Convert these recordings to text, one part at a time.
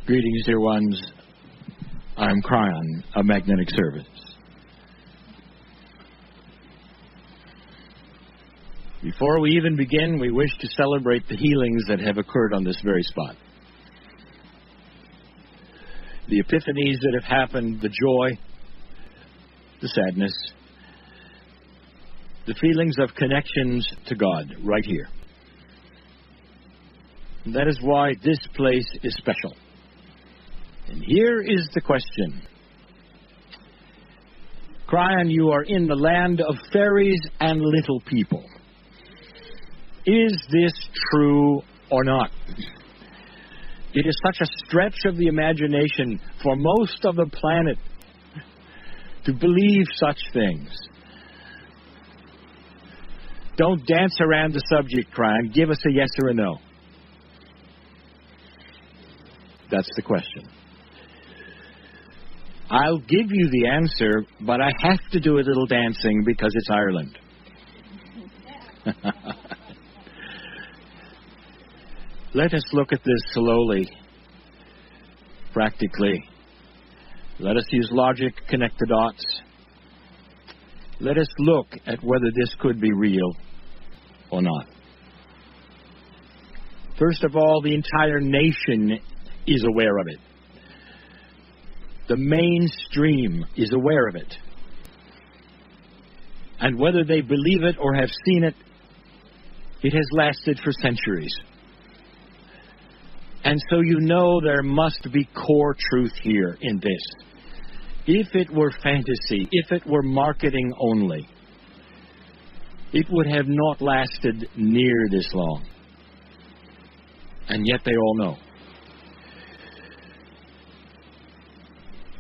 Greetings, dear ones. I'm Kryon of Magnetic Service. Before we even begin, we wish to celebrate the healings that have occurred on this very spot. The epiphanies that have happened, the joy, the sadness, the feelings of connections to God right here. And that is why this place is special. And here is the question. Kryon, you are in the land of fairies and little people. Is this true or not? It is such a stretch of the imagination for most of the planet to believe such things. Don't dance around the subject, Kryon. Give us a yes or a no. That's the question. I'll give you the answer, but I have to do a little dancing because it's Ireland. Let us look at this slowly, practically. Let us use logic, connect the dots. Let us look at whether this could be real or not. First of all, the entire nation is aware of it. The mainstream is aware of it. And whether they believe it or have seen it, it has lasted for centuries. And so you know there must be core truth here in this. If it were fantasy, if it were marketing only, it would have not lasted near this long. And yet they all know.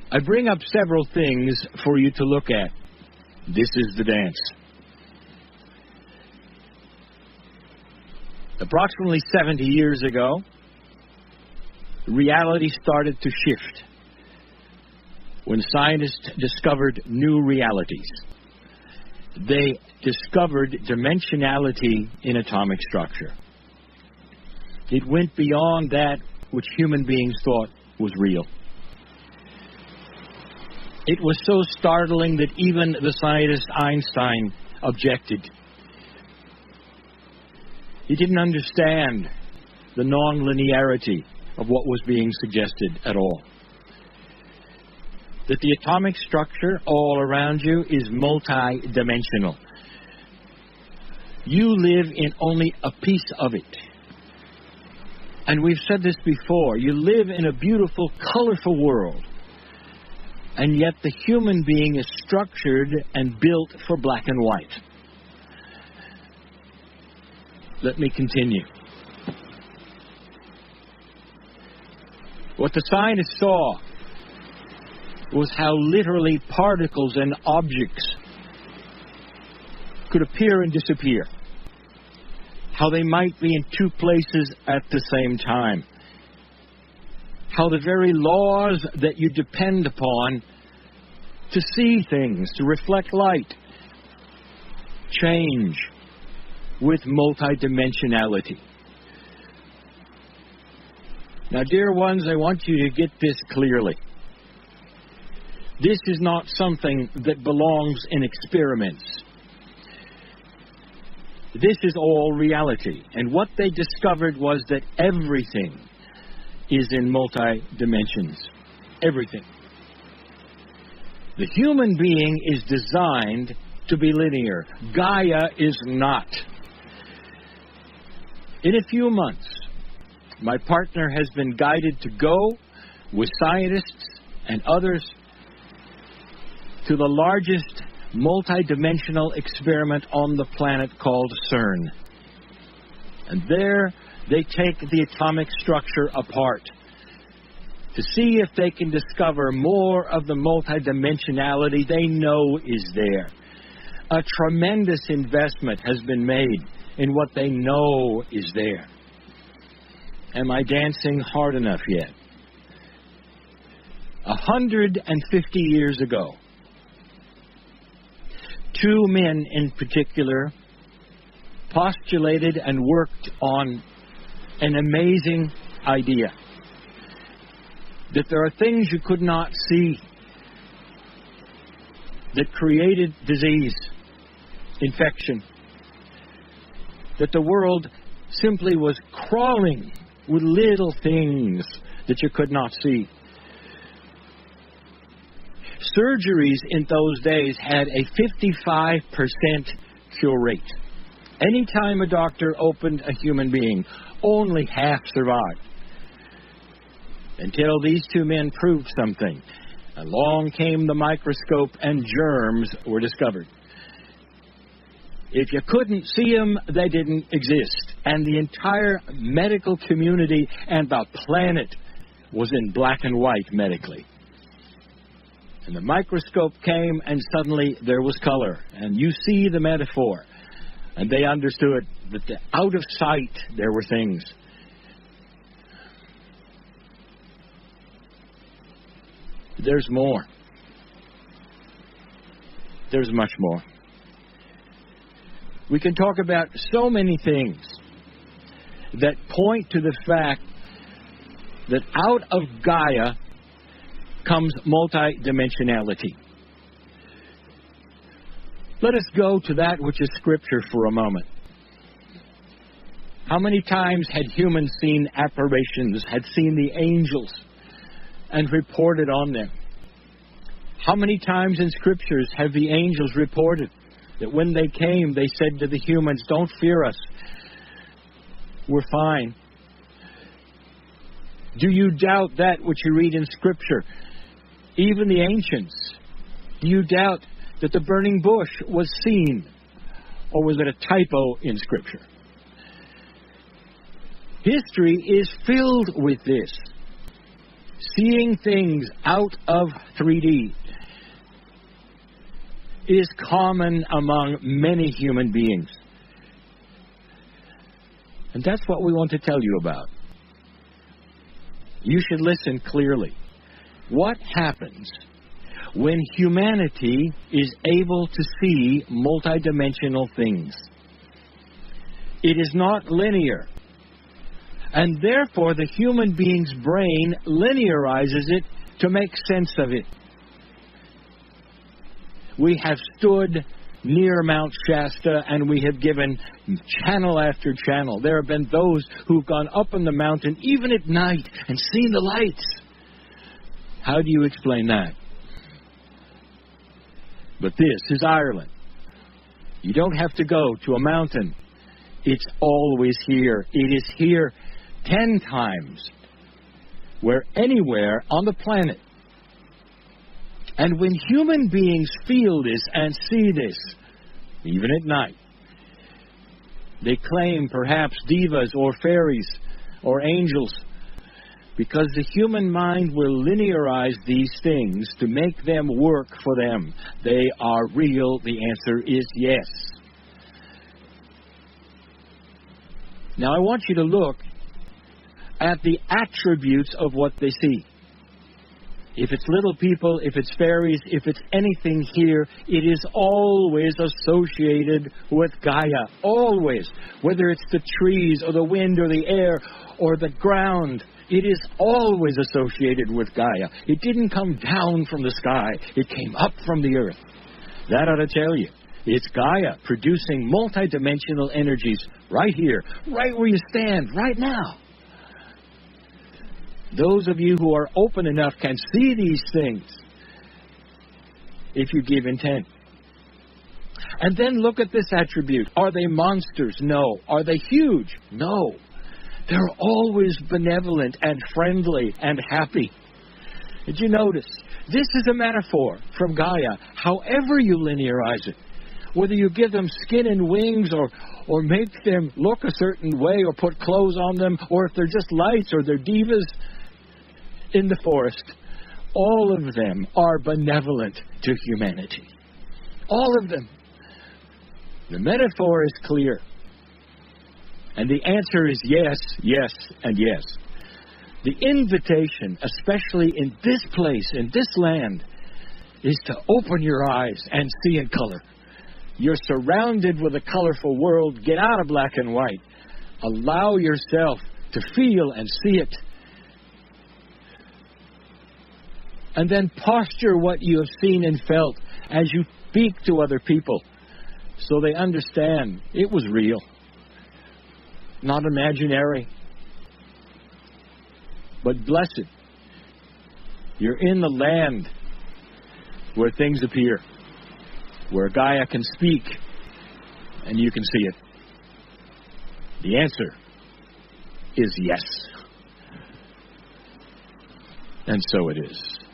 I bring up several things for you to look at. This is the dance. Approximately 70 years ago, reality started to shift when scientists discovered new realities. They discovered dimensionality in atomic structure. It went beyond that which human beings thought was real. It was so startling that even the scientist Einstein objected. He didn't understand the non-linearity of what was being suggested at all. That the atomic structure all around you is multi-dimensional. You live in only a piece of it. And we've said this before. You live in a beautiful, colorful world. And yet the human being is structured and built for black and white. Let me continue. What the scientists saw was how literally particles and objects could appear and disappear. How they might be in two places at the same time. How the very laws that you depend upon to see things, to reflect light, change with multidimensionality. Now, dear ones, I want you to get this clearly. This is not something that belongs in experiments. This is all reality. And what they discovered was that everything is in multi-dimensions. Everything. The human being is designed to be linear. Gaia is not. In a few months, my partner has been guided to go with scientists and others to the largest multi-dimensional experiment on the planet called CERN. And there they take the atomic structure apart to see if they can discover more of the multidimensionality they know is there. A tremendous investment has been made in what they know is there. Am I dancing hard enough yet? 150 years ago, two men in particular postulated and worked on an amazing idea. that there are things you could not see that created disease, infection, that the world simply was crawling with little things that you could not see. Surgeries in those days had a 55% cure rate. Anytime a doctor opened a human being, only half survived. Until these two men proved something. Along came the microscope and germs were discovered. If you couldn't see them, they didn't exist. And the entire medical community and the planet was in black and white medically. And the microscope came and suddenly there was color. And you see the metaphor. And they understood that out of sight there were things. There's more. There's much more. We can talk about so many things that point to the fact that out of Gaia comes multidimensionality. Let us go to that which is Scripture for a moment. How many times had humans seen apparitions, had seen the angels, and reported on them? How many times in Scriptures have the angels reported that when they came, they said to the humans, "Don't fear us. We're fine." Do you doubt that which you read in Scripture? Even the ancients. Do you doubt that the burning bush was seen? Or was it a typo in Scripture? History is filled with this. Seeing things out of 3D is common among many human beings. And that's what we want to tell you about. You should listen clearly. What happens when humanity is able to see multidimensional things? It is not linear. And therefore, the human being's brain linearizes it to make sense of it. We have stood near Mount Shasta and we have given channel after channel. There have been those who've gone up on the mountain, even at night, and seen the lights. How do you explain that? But this is Ireland. You don't have to go to a mountain. It's always here. It is here 10 times where anywhere on the planet. And when human beings feel this and see this, even at night, they claim perhaps divas or fairies or angels, because the human mind will linearize these things to make them work for them. They are real. The answer is yes. Now I want you to look at the attributes of what they see. If it's little people, if it's fairies, if it's anything here, it is always associated with Gaia. Always. Whether it's the trees or the wind or the air or the ground, it is always associated with Gaia. It didn't come down from the sky. It came up from the earth. That ought to tell you. It's Gaia producing multidimensional energies right here, right where you stand, right now. Those of you who are open enough can see these things if you give intent. And then look at this attribute. Are they monsters? No. Are they huge? No. They're always benevolent and friendly and happy. Did you notice? This is a metaphor from Gaia, however you linearize it. Whether you give them skin and wings or make them look a certain way or put clothes on them, or if they're just lights or they're divas in the forest, all of them are benevolent to humanity. All of them. The metaphor is clear. And the answer is yes, yes, and yes. The invitation, especially in this place, in this land, is to open your eyes and see in color. You're surrounded with a colorful world. Get out of black and white. Allow yourself to feel and see it. And then posture what you have seen and felt as you speak to other people so they understand it was real, not imaginary. But blessed, you're in the land where things appear, where Gaia can speak and you can see it. The answer is yes. And so it is.